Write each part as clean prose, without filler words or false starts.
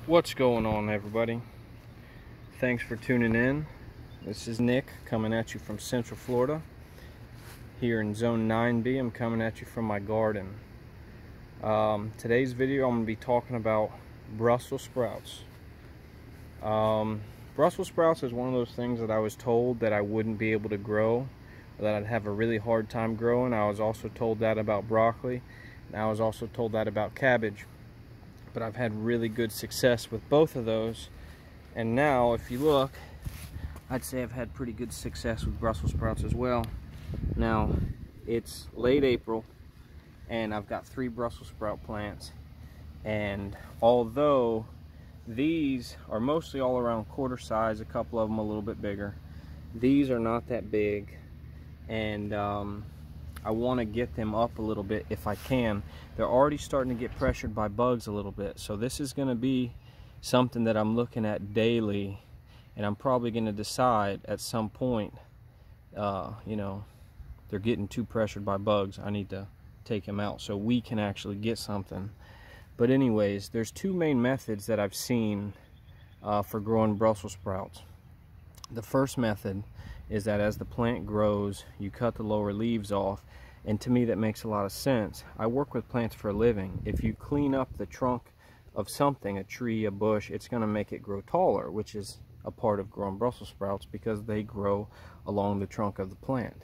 What's going on, everybody? Thanks for tuning in. This is Nick coming at you from Central Florida. Here in Zone 9B, I'm coming at you from my garden. Today's video, I'm going to be talking about Brussels sprouts. Brussels sprouts is one of those things that I was told that I wouldn't be able to grow, or that I'd have a really hard time growing. I was also told that about broccoli, and I was also told that about cabbage. But I've had really good success with both of those, and now if you look, I'd say I've had pretty good success with Brussels sprouts as well. Now it's late April and I've got 3 Brussels sprout plants, and although these are mostly all around quarter size, a couple of them a little bit bigger, these are not that big, and I want to get them up a little bit if I can. They're already starting to get pressured by bugs a little bit, so this is going to be something that I'm looking at daily, and I'm probably going to decide at some point, you know, they're getting too pressured by bugs, I need to take them out so we can actually get something. But anyways, there's 2 main methods that I've seen for growing Brussels sprouts. The first method is that as the plant grows, you cut the lower leaves off, and to me that makes a lot of sense. I work with plants for a living. If you clean up the trunk of something, a tree, a bush, it's going to make it grow taller, which is a part of growing Brussels sprouts because they grow along the trunk of the plant.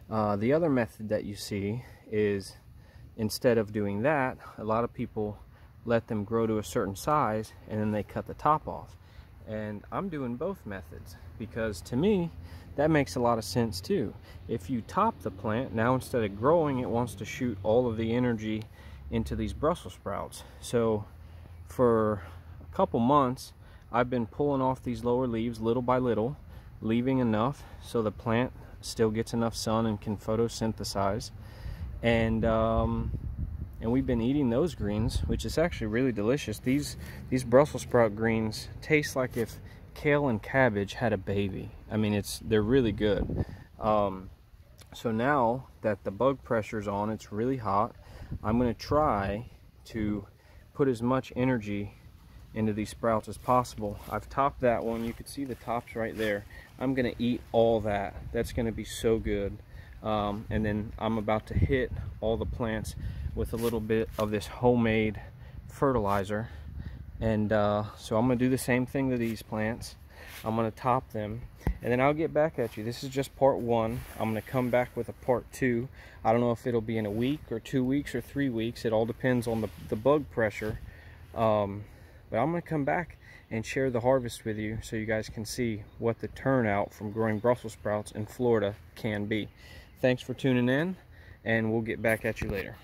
The other method that you see is, instead of doing that, a lot of people let them grow to a certain size and then they cut the top off. And I'm doing both methods because to me that makes a lot of sense too. If you top the plant, now instead of growing, it wants to shoot all of the energy into these Brussels sprouts. So for a couple months I've been pulling off these lower leaves little by little, leaving enough so the plant still gets enough sun and can photosynthesize, and we've been eating those greens, which is actually really delicious. These Brussels sprout greens taste like if kale and cabbage had a baby. I mean, they're really good. So now that the bug pressure's on, it's really hot, I'm going to try to put as much energy into these sprouts as possible. I've topped that one. You can see the tops right there. I'm going to eat all that. That's going to be so good. And then I'm about to hit all the plants with a little bit of this homemade fertilizer, and so I'm going to do the same thing to these plants. I'm going to top them, and then I'll get back at you. This is just part 1. I'm going to come back with a part 2. I don't know if it'll be in a week or 2 weeks or 3 weeks. It all depends on the bug pressure, but I'm going to come back and share the harvest with you so you guys can see what the turnout from growing Brussels sprouts in Florida can be. Thanks for tuning in, and we'll get back at you later.